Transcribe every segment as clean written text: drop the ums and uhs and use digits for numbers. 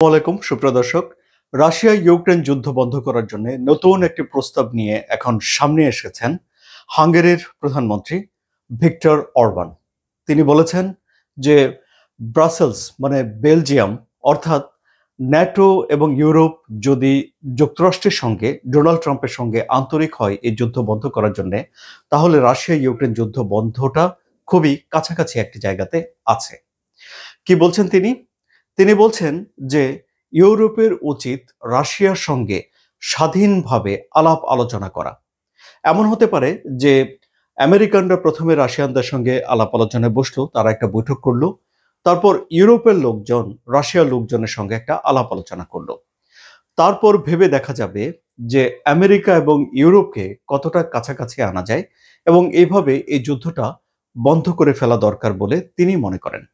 ওয়ালাইকুম সুপ্রদর্শক। Russia Ukraine যুদ্ধ বন্ধ করার জন্য নতুন একটি প্রস্তাব নিয়ে এখন সামনে এসেছেন হাঙ্গেরির প্রধানমন্ত্রী ভিক্টর অরবান। তিনি বলেছেন যে ব্রাসেলস মানে বেলজিয়াম অর্থাৎ ন্যাটো এবং ইউরোপ যদি যুক্তরাষ্ট্রের সঙ্গে ডোনাল্ড ট্রাম্পের সঙ্গে আন্তরিক হয় এই যুদ্ধ বন্ধ করার জন্য, তাহলে রাশিয়া ইউক্রেন যুদ্ধ বন্ধটা খুবই কাছাকাছি একটি জায়গাতে আছে। কি বলছেন তিনি? তিনি বলছেন যে ইউরোপের উচিত রাশিয়ার সঙ্গে স্বাধীনভাবে আলাপ আলোচনা করা। এমন হতে পারে যে আমেরিকানরা প্রথমে রাশিয়ানদের সঙ্গে আলাপ আলোচনায় বসলো, তারা একটা বৈঠক করলো, তারপর ইউরোপের লোকজন রাশিয়ার লোকজনের সঙ্গে একটা আলাপ আলোচনা করলো। তারপর ভেবে দেখা যাবে যে আমেরিকা এবং ইউরোপকে কতটা কাছাকাছি আনা যায় এবং এইভাবে এই যুদ্ধটা বন্ধ করে ফেলা দরকার বলে তিনি মনে করেন।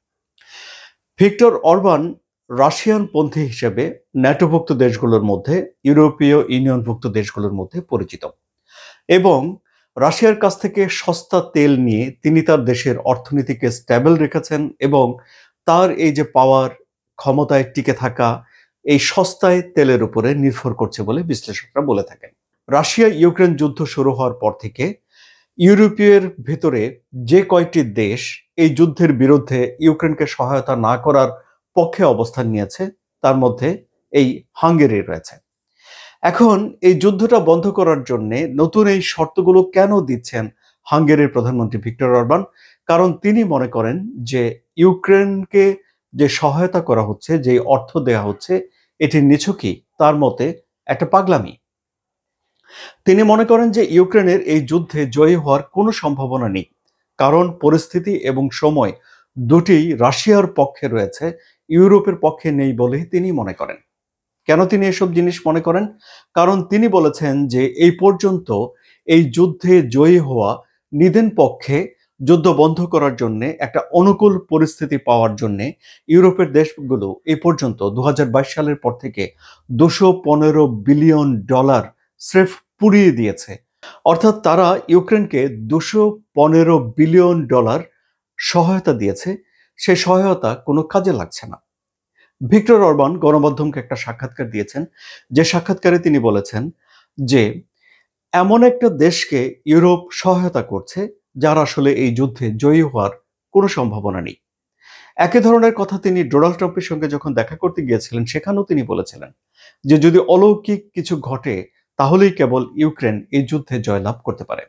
ভিক্টর অরবান রাশিয়ান পন্থী হিসেবে ন্যাটোভুক্ত দেশগুলোর মধ্যে, ইউরোপীয় ইউনিয়নভুক্ত দেশগুলোর মধ্যে পরিচিত এবং রাশিয়ার কাছ থেকে সস্তা তেল নিয়ে তিনি তার দেশের অর্থনীতিকে স্ট্যাবল রেখেছেন এবং তার এই যে পাওয়ার, ক্ষমতায় টিকে থাকা এই সস্তায় তেলের উপরে নির্ভর করছে বলে বিশ্লেষকরা বলে থাকেন। রাশিয়া ইউক্রেন যুদ্ধ শুরু হওয়ার পর থেকে ইউরোপের ভেতরে যে কয়টি দেশ এই যুদ্ধের বিরুদ্ধে ইউক্রেনকে সহায়তা না করার পক্ষে অবস্থান নিয়েছে, তার মধ্যে এই হাঙ্গেরি রয়েছে। এখন এই যুদ্ধটা বন্ধ করার জন্য নতুন এই শর্তগুলো কেন দিচ্ছেন হাঙ্গেরির প্রধানমন্ত্রী ভিক্টর অরবান? কারণ তিনি মনে করেন যে ইউক্রেনকে যে সহায়তা করা হচ্ছে, যে অর্থ দেয়া হচ্ছে, এটি নিছকই তার মতে একটা পাগলামি। তিনি মনে করেন যে ইউক্রেনের এই যুদ্ধে জয়ী হওয়ার কোনো সম্ভাবনা নেই, কারণ পরিস্থিতি এবং সময় দুটিই রাশিয়ার পক্ষে রয়েছে, ইউরোপের পক্ষে নেই বলেই তিনি মনে করেন। কেন তিনি এসব জিনিস মনে করেন? কারণ তিনি বলেছেন যে এই পর্যন্ত এই যুদ্ধে জয়ী হওয়া নিদেন পক্ষে যুদ্ধ বন্ধ করার জন্য একটা অনুকূল পরিস্থিতি পাওয়ার জন্য ইউরোপের দেশগুলো এই পর্যন্ত 2022 সালের পর থেকে $215 বিলিয়ন স্রেফ পুড়িয়ে দিয়েছে। অর্থাৎ তারা ইউক্রেনকে $215 বিলিয়ন সহায়তা দিয়েছে, সেই সহায়তা কোনো কাজে লাগছে না। ভিক্টর অরবান গণমাধ্যমকে একটা সাক্ষাৎকার দিয়েছেন, যে সাক্ষাৎকারে তিনি বলেছেন যে এমন একটা দেশকে ইউরোপ সহায়তা করছে যার আসলে এই যুদ্ধে জয়ী হওয়ার কোনো সম্ভাবনা নেই। একই ধরনের কথা তিনি ডোনাল্ড ট্রাম্পের সঙ্গে যখন দেখা করতে গিয়েছিলেন, সেখানেও তিনি বলেছিলেন যে যদি অলৌকিক কিছু ঘটে তাহলেই কেবল ইউক্রেন এই যুদ্ধে জয়লাভ করতে পারে।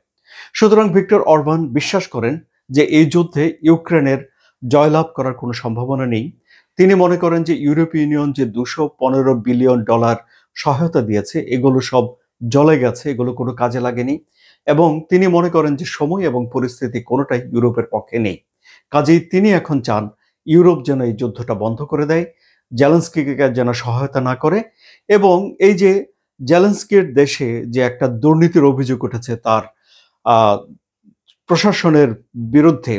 সুতরাং ভিক্টর অরবান বিশ্বাস করেন যে এই যুদ্ধে ইউক্রেনের জয়লাভ করার কোনো সম্ভাবনা নেই। তিনি মনে করেন যে ইউরোপীয় ইউনিয়ন যে $215 বিলিয়ন সহায়তা দিয়েছে, এগুলো সব জলে গেছে, এগুলো কোনো কাজে লাগেনি এবং তিনি মনে করেন যে সময় এবং পরিস্থিতি কোনোটাই ইউরোপের পক্ষে নেই। কাজেই তিনি এখন চান ইউরোপ যেন এই যুদ্ধটা বন্ধ করে দেয়, জেলেনস্কিকে যেন সহায়তা না করে এবং এই যে জেলেনস্কির দেশে যে একটা দুর্নীতির অভিযোগ উঠেছে, তার প্রশাসনের বিরুদ্ধে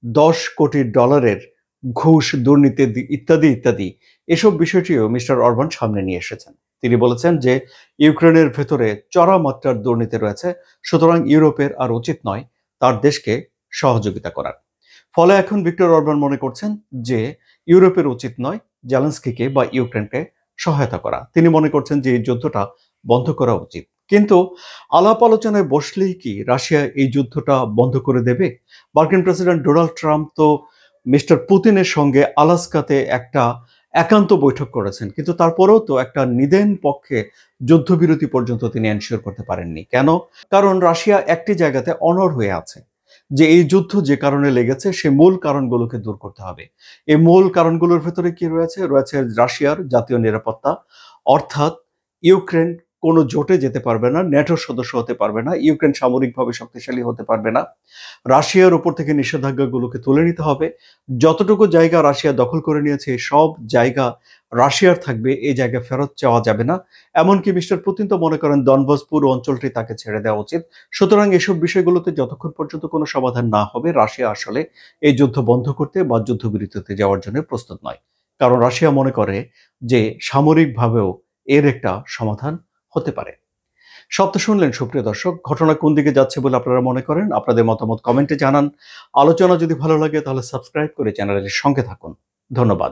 $10 কোটি ঘুষ, দুর্নীতি ইত্যাদি ইত্যাদি, এসব বিষয়টিও মিস্টার অরবান সামনে নিয়ে এসেছেন। তিনি বলেছেন যে ইউক্রেনের ভেতরে চড়া মাত্রার দুর্নীতি রয়েছে, সুতরাং ইউরোপের আর উচিত নয় তার দেশকে সহযোগিতা করার। ফলে এখন ভিক্টর অরবান মনে করছেন যে ইউরোপের উচিত নয় জেলেনস্কিকে বা ইউক্রেনকে সহায়তা করা। তিনি মনে করছেন যে এই যুদ্ধটা বন্ধ করা উচিত। কিন্তু আলাপ আলোচনায় বসলেই কি রাশিয়া এই যুদ্ধটা বন্ধ করে দেবে? মার্কিন প্রেসিডেন্ট ডোনাল্ড ট্রাম্প তো মিস্টার পুতিনের সঙ্গে আলাস্কাতে একটা একান্ত বৈঠক করেছেন, কিন্তু তারপরেও তো একটা নিদেন পক্ষে যুদ্ধবিরতি পর্যন্ত তিনি এনশিওর করতে পারেননি। কেন? কারণ রাশিয়া একটি জায়গাতে অনড় হয়ে আছে যে এই যুদ্ধ যে কারণে লেগেছে সে মূল কারণগুলোকে দূর করতে হবে। এই মূল কারণগুলোর ভেতরে কি রয়েছে? রয়েছে রাশিয়ার জাতীয় নিরাপত্তা, অর্থাৎ ইউক্রেন কোনো জোটে যেতে পারবে না, ন্যাটোর সদস্য হতে পারবে না, ইউক্রেন সামরিকভাবে শক্তিশালী হতে পারবে না, রাশিয়ার উপর থেকে নিষেধাজ্ঞাগুলোকে তুলে নিতে হবে, যতটুকু জায়গা রাশিয়া দখল করে নিয়েছে সব জায়গা রাশিয়ার থাকবে, এই জায়গা ফেরত চাওয়া যাবে না। এমনকি মিস্টার পুতিন তো মনে করেন ডনবাস পুরো অঞ্চলটি তাকে ছেড়ে দেওয়া উচিত। সুতরাং এসব বিষয়গুলোতে যতক্ষণ পর্যন্ত কোনো সমাধান না হবে, রাশিয়া আসলে এই যুদ্ধ বন্ধ করতে বা যুদ্ধবিরতিতে যাওয়ার জন্য প্রস্তুত নয়। কারণ রাশিয়া মনে করে যে সামরিকভাবেও এর একটা সমাধান হতে পারে। সব তো শুনলেন সুপ্রিয় দর্শক, ঘটনা কোন দিকে যাচ্ছে বলে আপনারা মনে করেন? আপনাদের মতামত কমেন্টে জানান। আলোচনা যদি ভালো লাগে তাহলে সাবস্ক্রাইব করে চ্যানেলের সঙ্গে থাকুন। ধন্যবাদ।